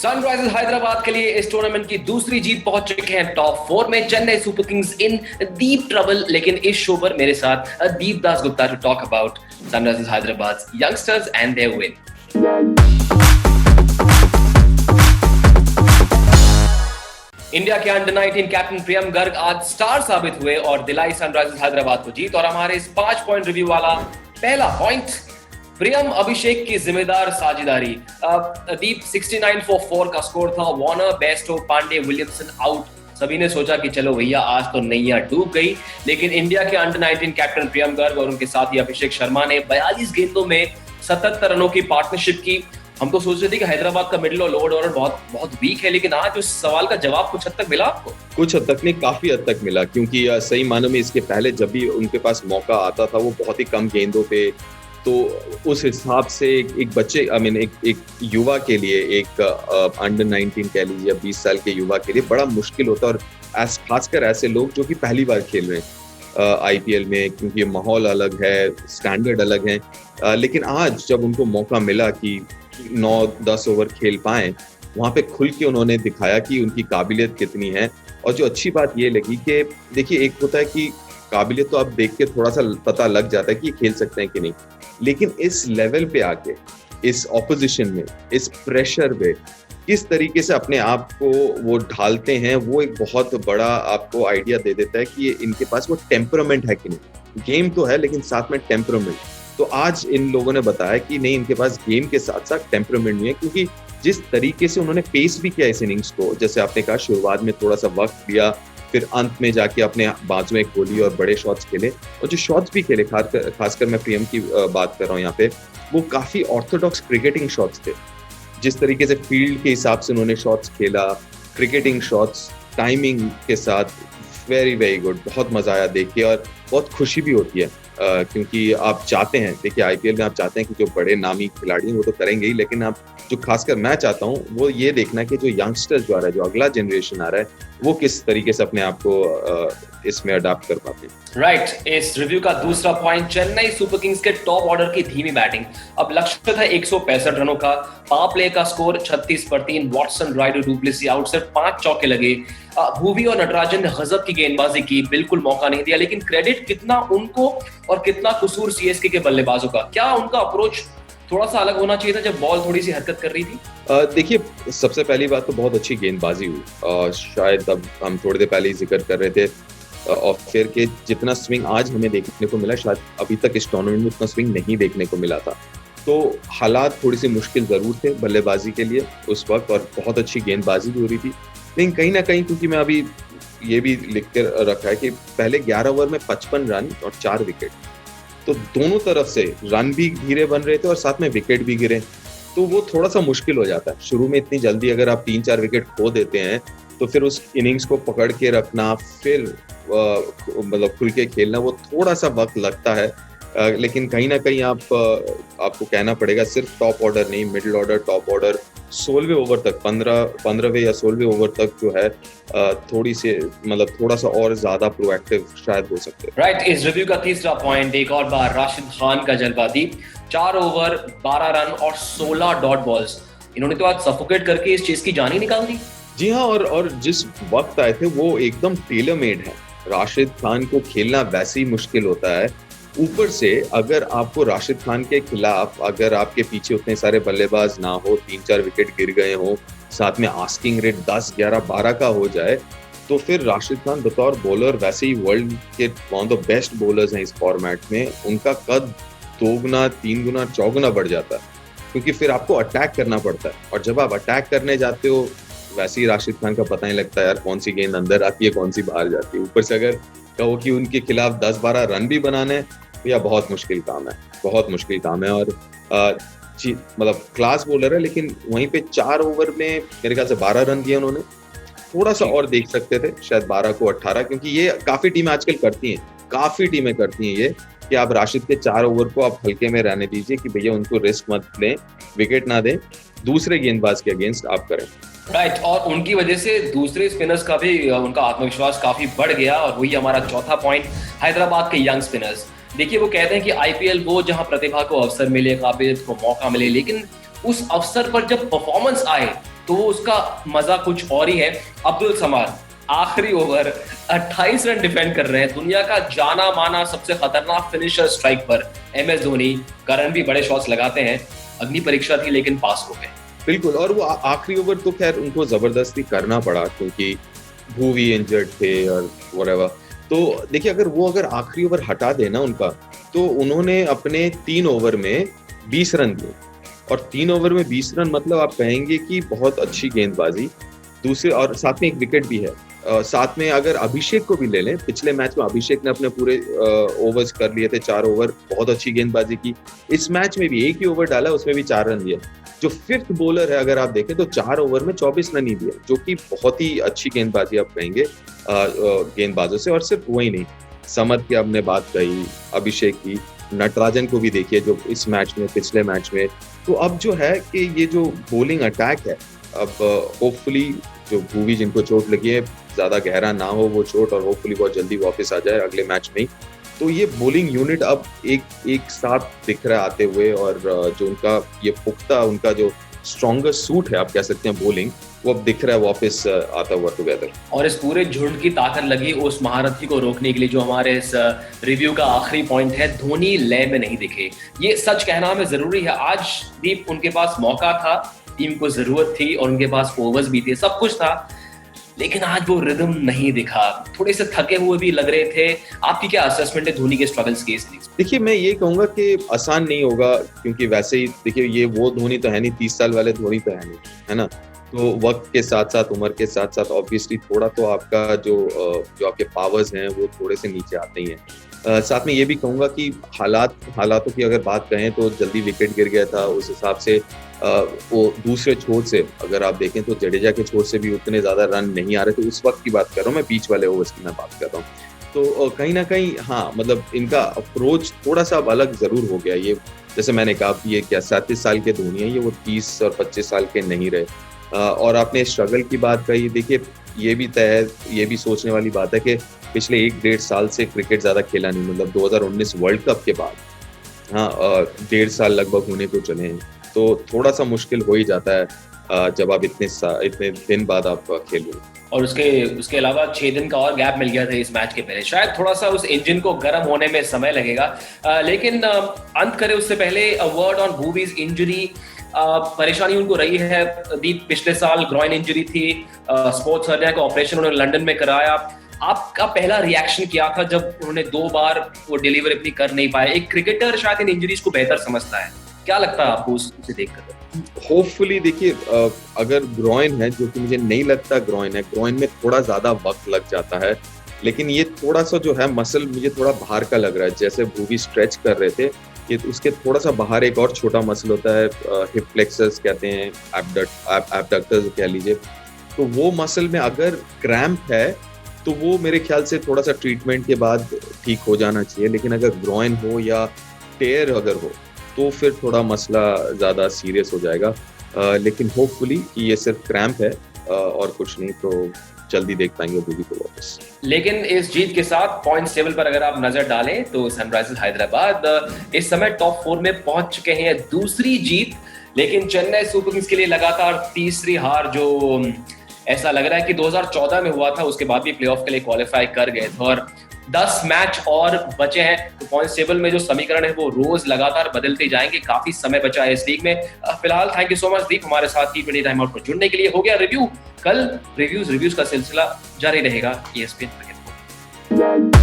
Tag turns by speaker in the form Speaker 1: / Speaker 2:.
Speaker 1: Sunrisers Hyderabad के लिए इस टूर्नामेंट की दूसरी जीत पहुंच चुके हैं टॉप 4 में। Chennai Super Kings in deep trouble. लेकिन इस शो पर मेरे साथ Deep Das Gupta to talk about Sunrisers Hyderabad youngsters and their win. India के अंडर 19 कैप्टन प्रियम गर्ग आज स्टार साबित हुए और दिलाई सनराइजर्स हैदराबाद को जीत। और हमारे इस 5 पॉइंट रिव्यू वाला पहला पॉइंट, प्रियम अभिषेक की जिम्मेदार साझेदारी। दीप 69 for 4 का स्कोर था। Warner, Bairstow, Pandey, Williamson out. सभी ने सोचा कि चलो भैया आज तो नैया डूब गई, लेकिन इंडिया के अंडर 19 कैप्टन प्रियम गर्ग और उनके साथी अभिषेक शर्मा ने 42 गेंदों में 77 रनों की पार्टनरशिप की। हम तो सोच रहे थे कि हैदराबाद का मिडिल और लोअर ऑर्डर बहुत वीक है, लेकिन आज उस सवाल का जवाब कुछ हद तक मिला आपको।
Speaker 2: कुछ हद तक नहीं, काफी हद तक मिला, क्योंकि सही मानों में इसके पहले जब भी उनके पास मौका आता था वो बहुत ही कम गेंदों पे, तो उस हिसाब से एक बच्चे एक युवा के लिए, एक अंडर 19 कह लीजिए, 20 साल के युवा के लिए बड़ा मुश्किल होता है। और खासकर ऐसे लोग जो कि पहली बार खेल रहे हैं आईपीएल में, क्योंकि माहौल अलग है, स्टैंडर्ड अलग है। लेकिन आज जब उनको मौका मिला कि 9-10 ओवर खेल पाए, वहाँ पे खुल के उन्होंने दिखाया कि उनकी काबिलियत कितनी है। और जो अच्छी बात ये लगी कि देखिए, एक होता है कि काबिलियत तो आप देख के थोड़ा सा पता लग जाता है कि खेल सकते हैं कि नहीं, लेकिन इस लेवल पे आके, इस ऑपोजिशन में, इस प्रेशर पे किस तरीके से अपने आप को वो ढालते हैं, वो एक बहुत बड़ा आपको आइडिया दे देता है कि इनके पास वो टेम्परामेंट है कि नहीं। गेम तो है, लेकिन साथ में टेम्परामेंट। तो आज इन लोगों ने बताया कि नहीं, इनके पास गेम के साथ साथ टेम्परामेंट भी है, क्योंकि जिस तरीके से उन्होंने पेस भी किया इस इनिंग्स को, जैसे आपने कहा शुरुआत में थोड़ा सा वक्त लिया, फिर अंत में जाके अपने बाजू में खोली और बड़े शॉट्स खेले। और जो शॉट्स भी खेले, खासकर मैं प्रियम की बात कर रहा हूँ यहाँ पे, वो काफी ऑर्थोडॉक्स क्रिकेटिंग शॉट्स थे। जिस तरीके से फील्ड के हिसाब से उन्होंने शॉट्स खेला, क्रिकेटिंग शॉट्स टाइमिंग के साथ, वेरी वेरी गुड। बहुत मजा आया देख के, और बहुत खुशी भी होती है, क्योंकि आप चाहते हैं, देखिए आईपीएल में आप चाहते हैं कि जो बड़े नामी खिलाड़ी हैं वो तो करेंगे ही, लेकिन आप जो खासकर मैं चाहता हूँ वो ये देखना कि जो यंगस्टर्स जो आ रहा है, जो अगला जनरेशन आ रहा है, वो किस तरीके से अपने आप को इसमें अडॉप्ट कर पाते हैं।
Speaker 1: राइट। इस रिव्यू का दूसरा पॉइंट, चेन्नई सुपर किंग्स के टॉप ऑर्डर की धीमी बैटिंग। अब लक्ष्य था 165 रनों का। पावर प्ले का स्कोर 36 पर 3। वॉटसन, राइडर, डुप्लेसी आउट, सिर्फ 5 चौके लगे। भुवी और नटराजन ने गजब की गेंदबाजी की, बिल्कुल मौका नहीं दिया। लेकिन क्रेडिट कितना उनको और कितना कसूर सीएसके के बल्लेबाजों का। क्या उनका अप्रोच थोड़ा सा अलग होना चाहिए था जब बॉल थोड़ी सी हरकत कर रही थी?
Speaker 2: देखिए, सबसे पहली बात तो बहुत अच्छी गेंदबाजी हुई। शायद अब हम थोड़ी देर पहले ही जिक्र कर रहे थे और फिर के जितना स्विंग आज हमें देखने को मिला, शायद अभी तक इस टूर्नामेंट में उतना स्विंग नहीं देखने को मिला था। तो हालात थोड़ी सी मुश्किल जरूर थे बल्लेबाजी के लिए उस वक्त, और बहुत अच्छी गेंदबाजी भी हो रही थी। लेकिन कहीं ना कहीं, क्योंकि मैं अभी ये भी लिख के रखा है कि पहले 11 ओवर में 55 रन और 4 विकेट, तो दोनों तरफ से रन भी धीरे बन रहे थे और साथ में विकेट भी गिरे, तो वो थोड़ा सा मुश्किल हो जाता है शुरू में। इतनी जल्दी अगर आप 3-4 विकेट खो देते हैं, तो फिर उस इनिंग्स को पकड़ के रखना, फिर मतलब खुल के खेलना, वो थोड़ा सा वक्त लगता है। लेकिन कहीं ना कहीं आपको कहना पड़ेगा, सिर्फ टॉप ऑर्डर नहीं, मिडिल ऑर्डर, टॉप ऑर्डर 16वें ओवर तक, 15वें या 16वें ओवर तक जो है, थोड़ा सा और ज्यादा प्रोएक्टिव शायद हो सकते हैं।
Speaker 1: राइट। इस रिव्यू का तीसरा पॉइंट, एक और बार राशिद खान का जलवा। दी 4 ओवर 12 रन और 16 डॉट बॉल्स। इन्होंने तो आज सफोकेट करके इस चीज की जान ही निकाल दी।
Speaker 2: जी हाँ, और जिस वक्त आए थे वो एकदम टेलर मेड है। राशिद खान को खेलना वैसे ही मुश्किल होता है, ऊपर से अगर आपको राशिद खान के खिलाफ, अगर आपके पीछे उतने सारे बल्लेबाज ना हो, 3-4 विकेट गिर गए हो, साथ में आस्किंग रेट 10, 11, 12 का हो जाए, तो फिर राशिद खान बतौर बॉलर वैसे ही वर्ल्ड के one of the best bowlers हैं इस फॉर्मेट में। उनका कद 2 गुना, 3 गुना, 4 गुना बढ़ जाता है, क्योंकि फिर आपको अटैक करना पड़ता है। और जब आप अटैक करने जाते हो, वैसे ही राशिद खान का पता नहीं लगता यार कौन सी गेंद अंदर आती है, कौन सी बाहर जाती है। ऊपर से अगर कहो कि उनके खिलाफ 10-12 रन भी बनाने, तो यह बहुत मुश्किल काम है, बहुत मुश्किल काम है। और मतलब क्लास बॉलर है, लेकिन वहीं पे 4 ओवर में मेरे ख्याल से 12 रन दिए उन्होंने। थोड़ा सा और देख सकते थे, शायद 12 को 18, क्योंकि ये काफी टीमें आजकल करती हैं, काफी टीमें करती हैं ये, कि आप राशिद के 4 ओवर को आप हल्के में रहने दीजिए, कि भैया उनको रिस्क मत लें, विकेट ना दें, दूसरे गेंदबाज के अगेंस्ट आप करें।
Speaker 1: राइट। और उनकी वजह से दूसरे स्पिनर्स का भी उनका आत्मविश्वास काफी बढ़ गया। और वही हमारा चौथा पॉइंट, हैदराबाद के यंग स्पिनर्स। देखिए, वो कहते हैं कि आईपीएल वो जहां प्रतिभा को अवसर मिले, काबिलियत को मौका मिले, लेकिन उस अवसर पर जब परफॉर्मेंस आए तो उसका मजा कुछ और ही है। अब्दुल समाद आखिरी ओवर 28 रन डिफेंड कर रहे हैं। दुनिया का जाना माना सबसे खतरनाक फिनिशर स्ट्राइक पर MS धोनी। करण भी बड़े शॉट्स लगाते हैं। अग्नि परीक्षा थी लेकिन पास हो गए।
Speaker 2: बिल्कुल, और वो आखिरी ओवर तो खैर उनको जबरदस्ती करना पड़ा क्योंकि भुवी इंजर्ड थे और व्हाटएवर। तो देखिए, अगर आखिरी ओवर हटा देना उनका, तो उन्होंने अपने 3 ओवर में 20 रन दिए, और 3 ओवर में 20 रन मतलब आप कहेंगे कि बहुत अच्छी गेंदबाजी। दूसरे, और साथ में एक विकेट भी है। साथ में अगर अभिषेक को भी ले लें, पिछले मैच में अभिषेक ने अपने पूरे ओवर्स कर लिए थे, 4 ओवर, बहुत अच्छी गेंदबाजी की। इस मैच में भी एक ही ओवर डाला, उसमें भी 4 रन दिए। जो 5th बॉलर है, अगर आप देखें तो 4 ओवर में 24 रन ही दिए, जो कि बहुत ही अच्छी गेंदबाजी आप कहेंगे गेंदबाजों से। और सिर्फ वही नहीं, समद की आपने बात कही, अभिषेक की, नटराजन को भी देखिए जो इस मैच में, पिछले मैच में। तो अब जो है कि ये जो बॉलिंग अटैक है, अब होपफुली जो भुवी जिनको चोट लगी है ज्यादा गहरा ना हो वो चोट, और होपफुली बहुत जल्दी वापस आ जाए अगले मैच में ही। तो ये बॉलिंग यूनिट अब एक साथ दिख रहा है आते हुए, और जो उनका ये पुख्ता, उनका जो स्ट्रॉन्गेस्ट सूट है आप कह सकते हैं बॉलिंग, वो अब दिख रहा है वापस आता हुआ टुगेदर।
Speaker 1: और इस पूरे झुंड की ताकत लगी उस महारथी को रोकने के लिए, जो हमारे इस रिव्यू का आखिरी पॉइंट है, धोनी लय में नहीं दिखे। ये सच कहना हमें जरूरी है। आज दीप उनके पास मौका था, टीम को जरूरत थी, और उनके पास ओवर्स भी थे, सब कुछ था, लेकिन आज वो रिदम नहीं दिखा। थोड़े से थके हुए भी लग रहे थे। आपकी क्या असेसमेंट है धोनी के स्ट्रगल्स की?
Speaker 2: देखिए, मैं ये कहूंगा कि आसान नहीं होगा, क्योंकि वैसे ही देखिए ये वो धोनी तो है नहीं, 30 साल वाले धोनी तो है नहीं, है ना। तो वक्त के साथ साथ, उम्र के साथ साथ ऑब्वियसली थोड़ा तो आपका जो आपके पावर्स हैं वो थोड़े से नीचे आते ही हैं। साथ में ये भी कहूंगा कि हालातों की अगर बात करें तो जल्दी विकेट गिर गया था, उस हिसाब से वो दूसरे छोर से अगर आप देखें तो जडेजा के छोर से भी उतने ज्यादा रन नहीं आ रहे थे। उस वक्त की बात कर रहा हूँ मैं, बीच वाले ओवर्स की मैं बात कर रहा हूँ। तो कहीं ना कहीं हाँ, मतलब इनका अप्रोच थोड़ा सा अलग जरूर हो गया। ये जैसे मैंने कहा, ये क्या 37 साल के धोनी है, ये वो 30 और 25 साल के नहीं रहे। और आपने स्ट्रगल की बात कही, देखिए ये भी तय है, ये भी सोचने वाली बात है कि पिछले 1-1.5 साल से क्रिकेट ज्यादा खेला नहीं, मतलब 2019 वर्ल्ड कप के बाद, हाँ, 1.5 साल लगभग होने को चले हैं। तो थोड़ा सा मुश्किल हो ही जाता है जब आप इतने दिन बाद आप खेल रहे।
Speaker 1: और उसके अलावा 6 दिन का और गैप मिल गया था इस मैच के पहले। शायद थोड़ा सा उस इंजन को गर्म होने में समय लगेगा, लेकिन अंत करें उससे पहले वर्ड ऑन भुवीज इंजरी। परेशानी उनको रही है दीप, पिछले साल ग्रॉइन इंजरी थी, स्पोर्ट्स सर्जन का ऑपरेशन उन्होंने लंदन में कराया। आपका पहला रिएक्शन क्या था जब उन्होंने 2 बार वो डिलीवरी अपनी कर नहीं पाए? एक क्रिकेटर शायद इन इंजरीज को बेहतर समझता है, क्या लगता है आपको उसे देखकर?
Speaker 2: होपफुली देखिए, अगर ग्रॉइन है, जो कि मुझे नहीं लगता ग्रॉइन है, ग्रॉइन में थोड़ा ज्यादा वक्त लग जाता है, लेकिन ये थोड़ा सा जो है मसल मुझे थोड़ा बाहर का लग रहा है। जैसे भुवी स्ट्रेच कर रहे थे, ये उसके थोड़ा सा बाहर एक और छोटा मसल होता है, हिप फ्लेक्सस कहते हैं, एब्डक्टर्स कह लीजिए। तो वो मसल में अगर क्रैम्प है तो वो मेरे ख्याल से थोड़ा सा ट्रीटमेंट के बाद ठीक हो जाना चाहिए। लेकिन अगर ग्रॉइन हो या टेयर अगर हो तो फिर थोड़ा मसला ज़्यादा सीरियस हो जाएगा। लेकिन होपफुली कि ये सिर्फ क्रैम्प है और कुछ नहीं, तो जल्दी देख पाएंगे भुवी को वापस।
Speaker 1: लेकिन इस जीत के साथ पॉइंट्स टेबल पर अगर आप नजर डालें तो सनराइजर्स हैदराबाद इस समय टॉप 4 में पहुंच चुके हैं, दूसरी जीत। लेकिन चेन्नई सुपर किंग्स के लिए लगातार तीसरी हार, जो ऐसा लग रहा है कि 2014 में हुआ था, उसके बाद भी प्लेऑफ के लिए क्वालिफाई कर गए थे। और 10 मैच और बचे हैं, तो पॉइंट्स टेबल में जो समीकरण है वो रोज लगातार बदलते जाएंगे। काफी समय बचा है इस लीग में। फिलहाल थैंक यू सो मच दीप हमारे साथ T20 टाइम आउट पर जुड़ने के लिए। हो गया रिव्यू, कल रिव्यूज का सिलसिला जारी रहेगा ESPN क्रिकेट।